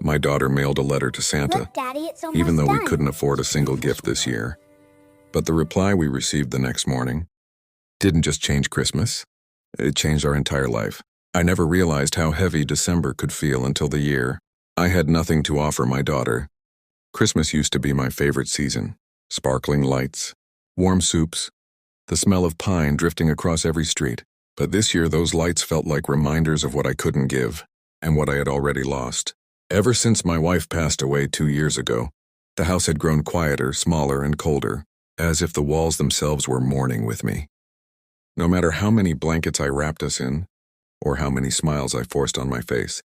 My daughter mailed a letter to Santa, Look, Daddy, it's almost even though we done. couldn't afford a single gift this year. But the reply we received the next morning didn't just change Christmas, it changed our entire life. I never realized how heavy December could feel until the year I had nothing to offer my daughter. Christmas used to be my favorite season. Sparkling lights, warm soups, the smell of pine drifting across every street. But this year those lights felt like reminders of what I couldn't give and what I had already lost. Ever since my wife passed away 2 years ago, the house had grown quieter, smaller, and colder, as if the walls themselves were mourning with me. No matter how many blankets I wrapped us in, or how many smiles I forced on my face,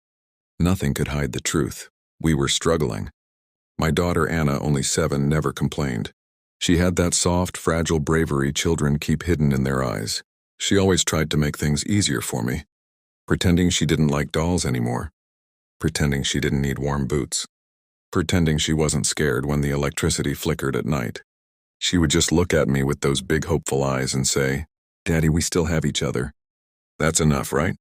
nothing could hide the truth. We were struggling. My daughter Anna, only 7, never complained. She had that soft, fragile bravery children keep hidden in their eyes. She always tried to make things easier for me, pretending she didn't like dolls anymore, pretending she didn't need warm boots, pretending she wasn't scared when the electricity flickered at night. She would just look at me with those big hopeful eyes and say, "Daddy, we still have each other. That's enough, right?"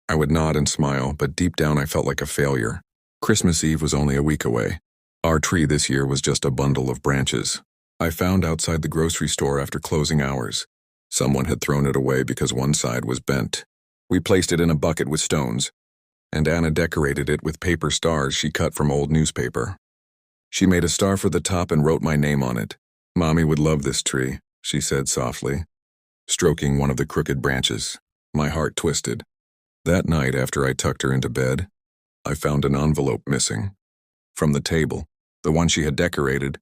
I would nod and smile, but deep down I felt like a failure. Christmas Eve was only a week away. Our tree this year was just a bundle of branches. I found outside the grocery store after closing hours. Someone had thrown it away because one side was bent. We placed it in a bucket with stones, and Anna decorated it with paper stars she cut from old newspaper. She made a star for the top and wrote my name on it. "Mommy would love this tree," she said softly, stroking one of the crooked branches. My heart twisted. That night, after I tucked her into bed, I found an envelope missing. From the table, the one she had decorated,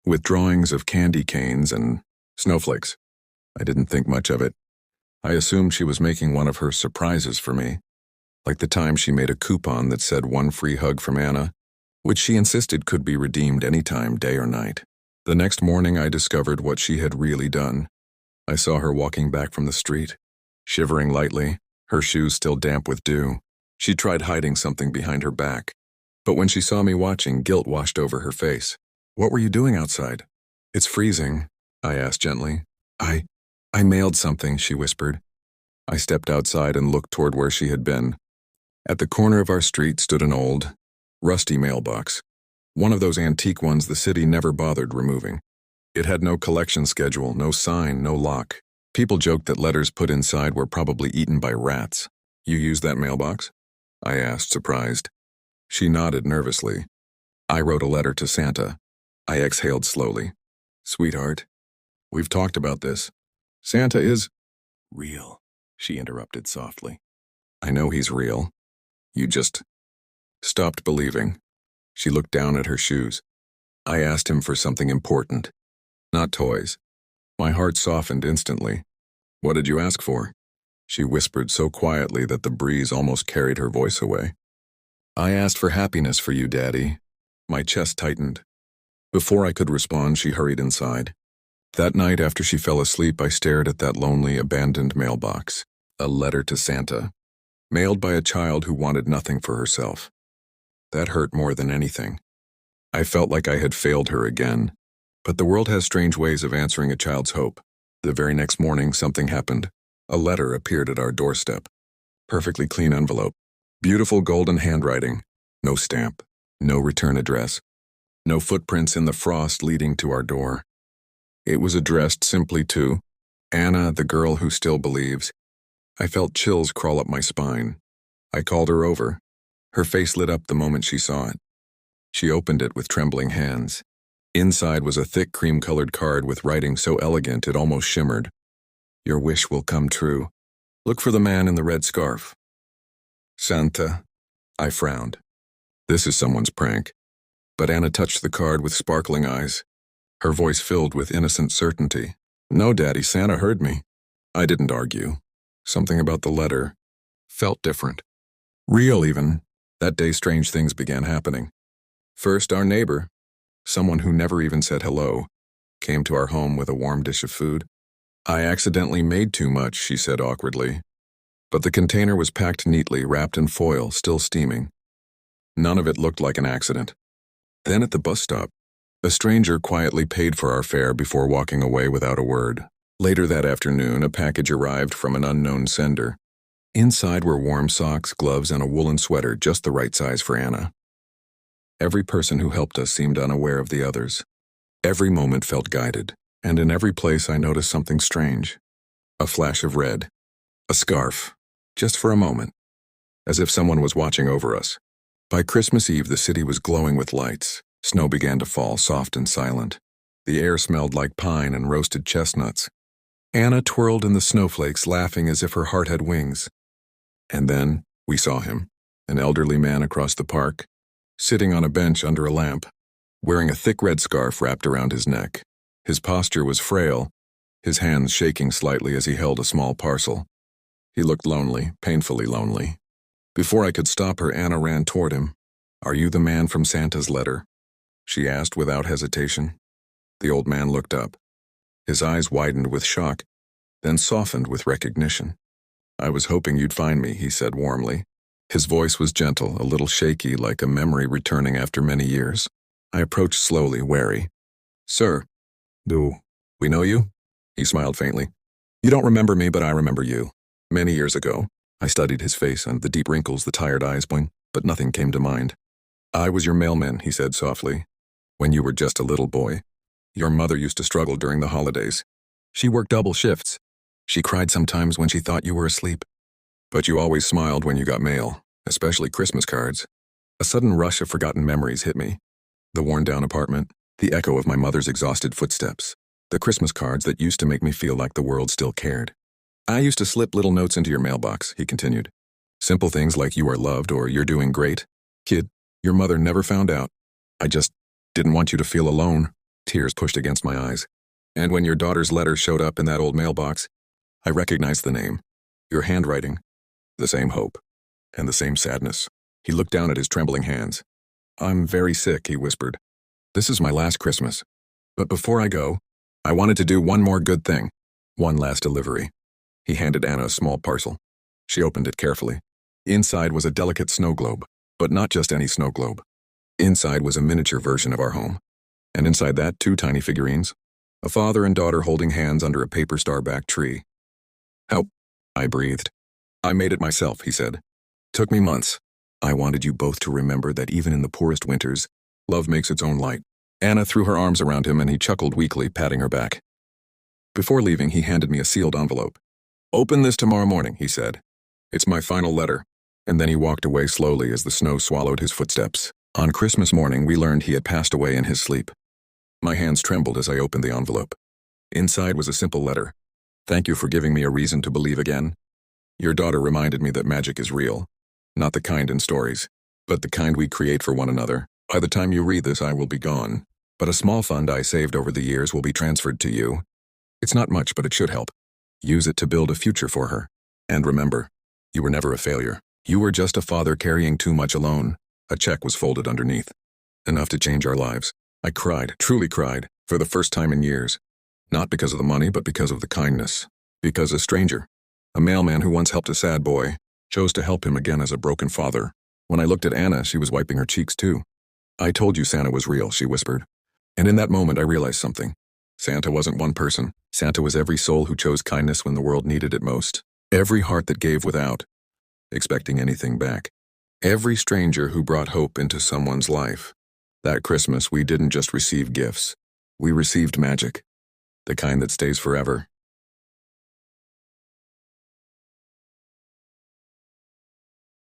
with drawings of candy canes and snowflakes. I didn't think much of it. I assumed she was making one of her surprises for me, like the time she made a coupon that said 1 free hug from Anna, which she insisted could be redeemed anytime, day or night. The next morning I discovered what she had really done. I saw her walking back from the street, shivering lightly, her shoes still damp with dew. She tried hiding something behind her back, but when she saw me watching, guilt washed over her face. "What were you doing outside?" "It's freezing," I asked gently. I mailed something," she whispered. I stepped outside and looked toward where she had been. At the corner of our street stood an old, rusty mailbox, one of those antique ones the city never bothered removing. It had no collection schedule, no sign, no lock. People joked that letters put inside were probably eaten by rats. "You use that mailbox?" I asked, surprised. She nodded nervously. "I wrote a letter to Santa." I exhaled slowly. "Sweetheart, we've talked about this. Santa is real," she interrupted softly. "I know he's real. You just stopped believing." She looked down at her shoes. "I asked him for something important, not toys." My heart softened instantly. "What did you ask for?" She whispered so quietly that the breeze almost carried her voice away. "I asked for happiness for you, Daddy." My chest tightened. Before I could respond, she hurried inside. That night after she fell asleep, I stared at that lonely, abandoned mailbox. A letter to Santa, mailed by a child who wanted nothing for herself. That hurt more than anything. I felt like I had failed her again. But the world has strange ways of answering a child's hope. The very next morning, something happened. A letter appeared at our doorstep. Perfectly clean envelope. Beautiful golden handwriting. No stamp. No return address. No footprints in the frost leading to our door. It was addressed simply to Anna, the girl who still believes. I felt chills crawl up my spine. I called her over. Her face lit up the moment she saw it. She opened it with trembling hands. Inside was a thick cream-colored card with writing so elegant it almost shimmered. "Your wish will come true. Look for the man in the red scarf." "Santa," I frowned. This is someone's prank. But Anna touched the card with sparkling eyes, her voice filled with innocent certainty. "No, Daddy, Santa heard me." I didn't argue. Something about the letter felt different. Real, even. That day, strange things began happening. First, our neighbor, someone who never even said hello, came to our home with a warm dish of food. "I accidentally made too much," she said awkwardly. But the container was packed neatly, wrapped in foil, still steaming. None of it looked like an accident. Then at the bus stop, a stranger quietly paid for our fare before walking away without a word. Later that afternoon, a package arrived from an unknown sender. Inside were warm socks, gloves, and a woolen sweater, just the right size for Anna. Every person who helped us seemed unaware of the others. Every moment felt guided, and in every place I noticed something strange. A flash of red. A scarf. Just for a moment. As if someone was watching over us. By Christmas Eve, the city was glowing with lights. Snow began to fall, soft and silent. The air smelled like pine and roasted chestnuts. Anna twirled in the snowflakes, laughing as if her heart had wings. And then we saw him, an elderly man across the park, sitting on a bench under a lamp, wearing a thick red scarf wrapped around his neck. His posture was frail, his hands shaking slightly as he held a small parcel. He looked lonely, painfully lonely. Before I could stop her, Anna ran toward him. "Are you the man from Santa's letter?" she asked without hesitation. The old man looked up. His eyes widened with shock, then softened with recognition. "I was hoping you'd find me," he said warmly. His voice was gentle, a little shaky, like a memory returning after many years. I approached slowly, wary. "Sir, do we know you?" He smiled faintly. "You don't remember me, but I remember you. Many years ago." I studied his face and the deep wrinkles, the tired eyes bling, but nothing came to mind. "I was your mailman," he said softly, "when you were just a little boy. Your mother used to struggle during the holidays. She worked double shifts. She cried sometimes when she thought you were asleep. But you always smiled when you got mail, especially Christmas cards." A sudden rush of forgotten memories hit me. The worn-down apartment, the echo of my mother's exhausted footsteps, the Christmas cards that used to make me feel like the world still cared. "I used to slip little notes into your mailbox," he continued. "Simple things like 'you are loved' or 'you're doing great.' Kid, your mother never found out. I just didn't want you to feel alone." Tears pushed against my eyes. "And when your daughter's letter showed up in that old mailbox, I recognized the name, your handwriting, the same hope, and the same sadness." He looked down at his trembling hands. "I'm very sick," he whispered. "This is my last Christmas. But before I go, I wanted to do one more good thing. One last delivery." He handed Anna a small parcel. She opened it carefully. Inside was a delicate snow globe, but not just any snow globe. Inside was a miniature version of our home. And inside that, 2 tiny figurines, a father and daughter holding hands under a paper star-backed tree. "Help," I breathed. "I made it myself," he said. "Took me months. I wanted you both to remember that even in the poorest winters, love makes its own light." Anna threw her arms around him and he chuckled weakly, patting her back. Before leaving, he handed me a sealed envelope. "Open this tomorrow morning," he said. "It's my final letter." And then he walked away slowly as the snow swallowed his footsteps. On Christmas morning, we learned he had passed away in his sleep. My hands trembled as I opened the envelope. Inside was a simple letter. "Thank you for giving me a reason to believe again. Your daughter reminded me that magic is real. Not the kind in stories, but the kind we create for one another. By the time you read this, I will be gone. But a small fund I saved over the years will be transferred to you. It's not much, but it should help. Use it to build a future for her. And remember, you were never a failure. You were just a father carrying too much alone." A check was folded underneath. "Enough to change our lives." I cried, truly cried, for the first time in years. Not because of the money, but because of the kindness. Because a stranger, a mailman who once helped a sad boy, chose to help him again as a broken father. When I looked at Anna, she was wiping her cheeks too. "I told you Santa was real," she whispered. And in that moment I realized something. Santa wasn't one person. Santa was every soul who chose kindness when the world needed it most. Every heart that gave without expecting anything back. Every stranger who brought hope into someone's life. That Christmas, we didn't just receive gifts. We received magic. The kind that stays forever.